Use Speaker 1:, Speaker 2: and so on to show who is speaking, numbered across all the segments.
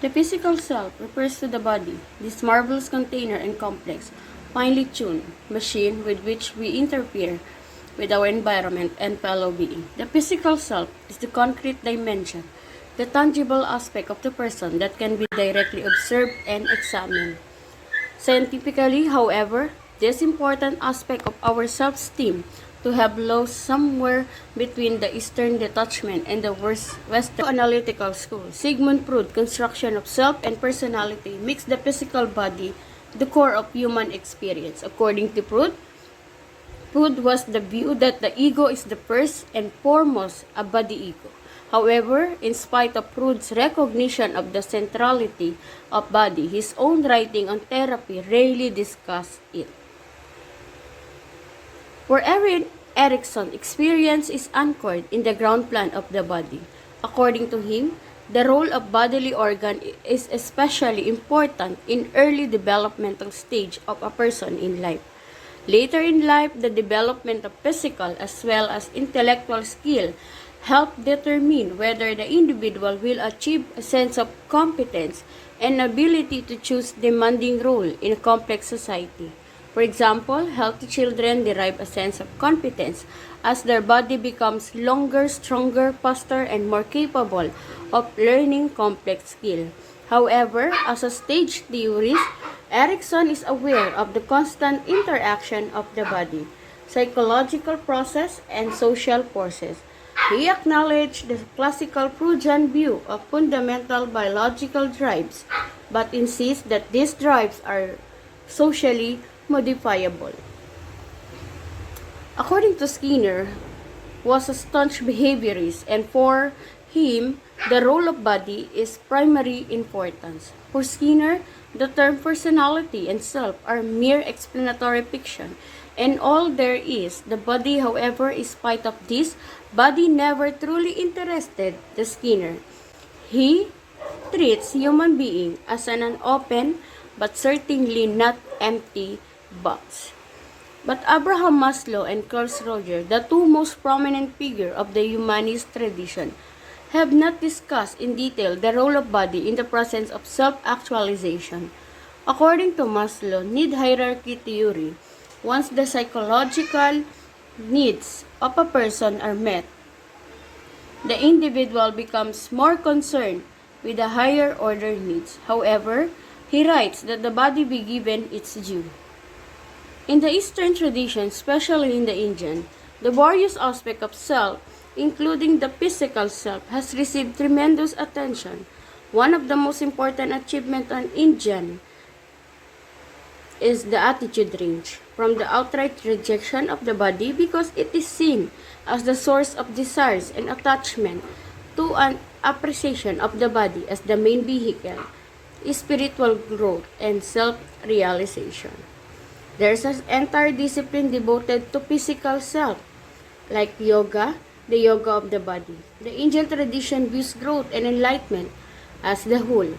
Speaker 1: The physical self refers to the body, this marvelous container and complex, finely tuned machine with which we interfere with our environment and fellow being. The physical self is the concrete dimension, the tangible aspect of the person that can be directly observed and examined. Scientifically, however, this important aspect of our self-esteem to have lost somewhere between the Eastern detachment and the Western analytical school. Sigmund Freud's construction of self and personality makes the physical body the core of human experience. According to Freud was the view that the ego is the first and foremost a body ego. However, in spite of Freud's recognition of the centrality of body, his own writing on therapy rarely discussed it. For Erickson, experience is anchored in the ground plan of the body. According to him, the role of bodily organ is especially important in early developmental stage of a person in life. Later in life, the development of physical as well as intellectual skill help determine whether the individual will achieve a sense of competence and ability to choose demanding role in a complex society. For example, healthy children derive a sense of competence as their body becomes longer, stronger, faster, and more capable of learning complex skill. However, as a stage theorist, Erickson is aware of the constant interaction of the body, psychological process, and social forces. He acknowledged the classical Freudian view of fundamental biological drives, but insists that these drives are socially modifiable. According to Skinner, was a staunch behaviorist, and for him, the role of body is primary importance. For Skinner, the term personality and self are mere explanatory fiction, and all there is, the body, however, in spite of this, body never truly interested the Skinner. He treats human being as an open, but certainly not empty box. But Abraham Maslow and Carl Roger, the two most prominent figures of the humanist tradition, have not discussed in detail the role of body in the process of self-actualization. According to Maslow need hierarchy theory, once the psychological needs of a person are met, the individual becomes more concerned with the higher order needs. However, he writes that the body be given its due. In the Eastern tradition, especially in the Indian, the various aspects of self, including the physical self, has received tremendous attention. One of the most important achievements on Indian is the attitude range, from the outright rejection of the body because it is seen as the source of desires and attachment to an appreciation of the body as the main vehicle, spiritual growth, and self-realization. There's an entire discipline devoted to physical self, like yoga, the yoga of the body. The Indian tradition views growth and enlightenment as the whole.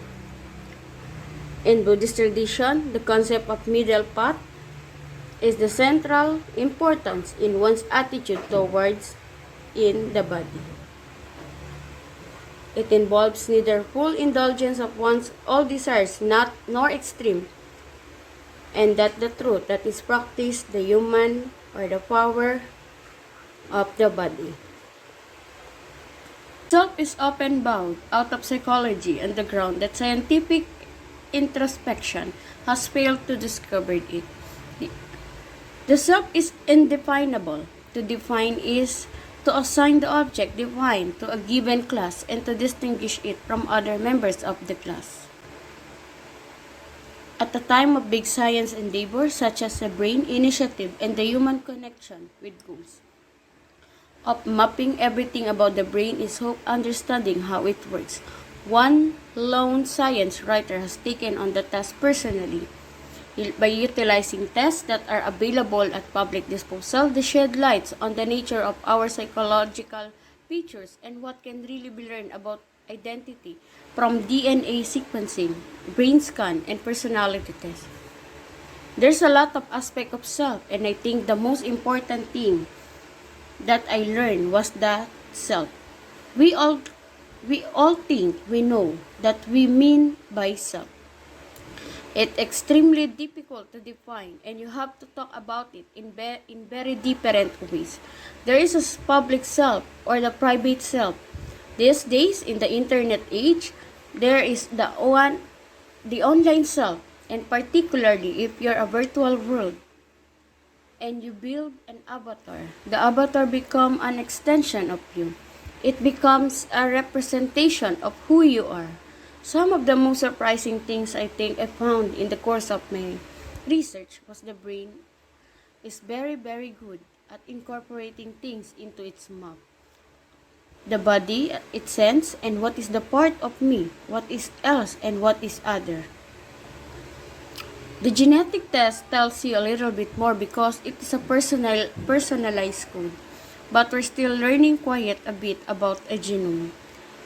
Speaker 1: In Buddhist tradition, the concept of middle path is the central importance in one's attitude towards in the body. It involves neither full indulgence of one's all desires, nor extreme, and that the truth that is practiced, the human or the power of the body. Self is often bound out of psychology on the ground that scientific introspection has failed to discover it. The self is indefinable. To define is to assign the object defined to a given class and to distinguish it from other members of the class. At the time of big science endeavors such as the brain initiative and the human connection with goals of mapping everything about the brain is hope understanding how it works. One lone science writer has taken on the task personally by utilizing tests that are available at public disposal. They shed light on the nature of our psychological features and what can really be learned about identity from DNA sequencing, brain scan, and personality tests. There's a lot of aspect of self, and I think the most important thing that I learned was that self. We all we all think we know that we mean by self. It's extremely difficult to define, and you have to talk about it in very different ways. There is a public self or the private self. These days, in the internet age, there is the online self, and particularly if you're a virtual world and you build an avatar, the avatar become an extension of you. It becomes a representation of who you are. Some of the most surprising things I think I found in the course of my research was the brain is very, very good at incorporating things into its map. The body, its sense, and what is the part of me, what is else, and what is other. The genetic test tells you a little bit more because it is a personalized code. But we're still learning quite a bit about a genome.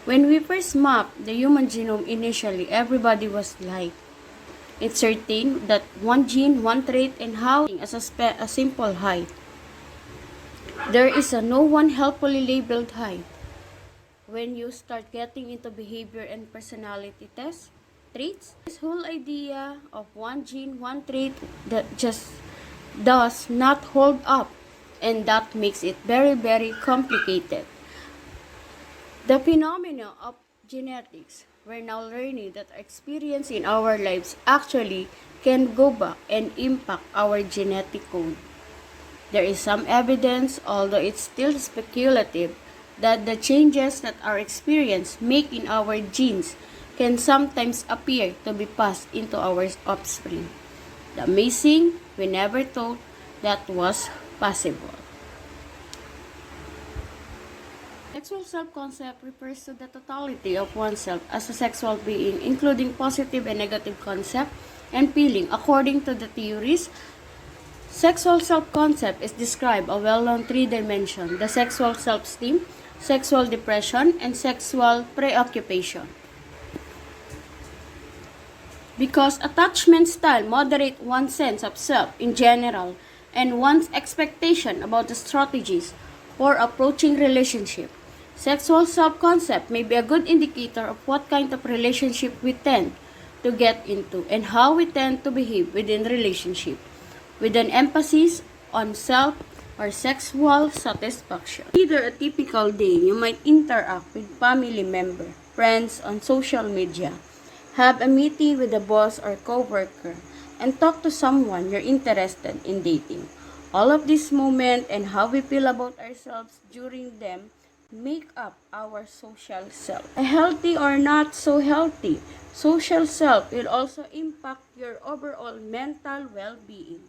Speaker 1: When we first mapped the human genome initially, everybody was like, it's certain that one gene, one trait, and how as a simple height. There is a no one helpfully labeled height. When you start getting into behavior and personality tests, traits, this whole idea of one gene, one trait that just does not hold up, and that makes it very, very complicated. The phenomena of genetics, we're now learning that our experience in our lives actually can go back and impact our genetic code. There is some evidence, although it's still speculative, that the changes that our experience make in our genes can sometimes appear to be passed into our offspring. The amazing, we never thought that was possible. Sexual self-concept refers to the totality of oneself as a sexual being, including positive and negative concept and feeling. According to the theories, sexual self-concept is described a well-known three dimensions: the sexual self-esteem, sexual depression, and sexual preoccupation. Because attachment style moderate one's sense of self in general and one's expectation about the strategies for approaching relationship. Sexual self-concept may be a good indicator of what kind of relationship we tend to get into and how we tend to behave within relationship, with an emphasis on self or sexual satisfaction. Either a typical day, you might interact with family member, friends on social media, have a meeting with a boss or coworker, and talk to someone you're interested in dating. All of these moments and how we feel about ourselves during them make up our social self. A healthy or not so healthy social self will also impact your overall mental well-being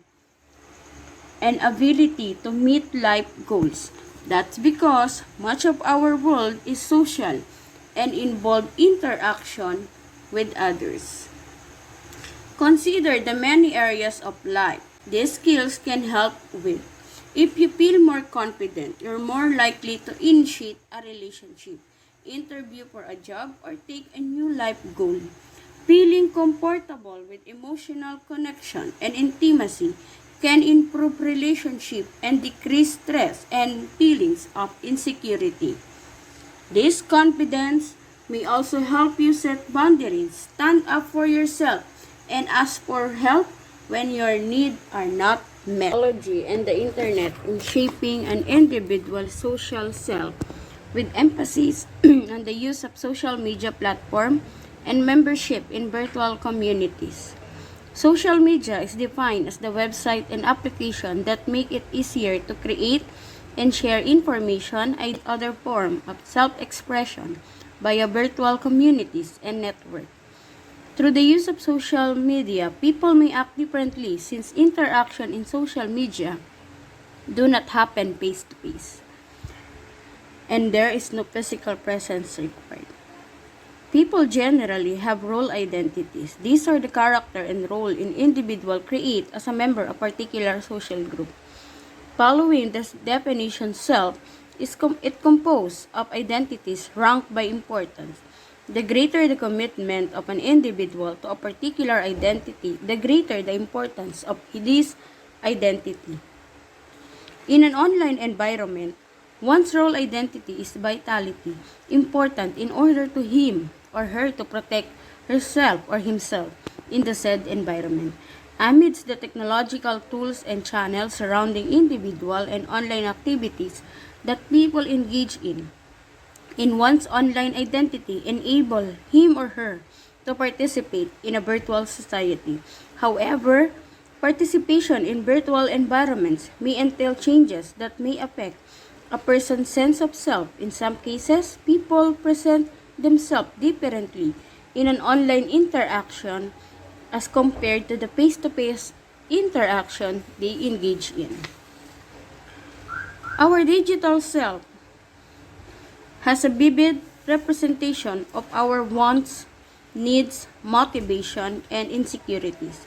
Speaker 1: and ability to meet life goals. That's because much of our world is social and involve interaction with others. Consider the many areas of life these skills can help with. If you feel more confident, you're more likely to initiate a relationship, interview for a job, or take a new life goal. Feeling comfortable with emotional connection and intimacy can improve relationship and decrease stress and feelings of insecurity. This confidence may also help you set boundaries, stand up for yourself, and ask for help when your needs are not met. Technology and the internet in shaping an individual's social self with emphasis on the use of social media platform and membership in virtual communities. Social media is defined as the website and application that make it easier to create and share information and other form of self-expression via virtual communities and networks. Through the use of social media, people may act differently since interaction in social media do not happen face-to-face, and there is no physical presence required. People generally have role identities. These are the character and role an individual create as a member of a particular social group. Following this definition, self is composed of identities ranked by importance. The greater the commitment of an individual to a particular identity, the greater the importance of this identity. In an online environment, One's role identity is vitality, important in order to him or her to protect herself or himself in the said environment. Amidst the technological tools and channels surrounding individual and online activities that people engage in one's online identity enable him or her to participate in a virtual society. However, participation in virtual environments may entail changes that may affect a person's sense of self. In some cases, people present themselves differently in an online interaction as compared to the face-to-face interaction they engage in. Our digital self has a vivid representation of our wants, needs, motivation, and insecurities.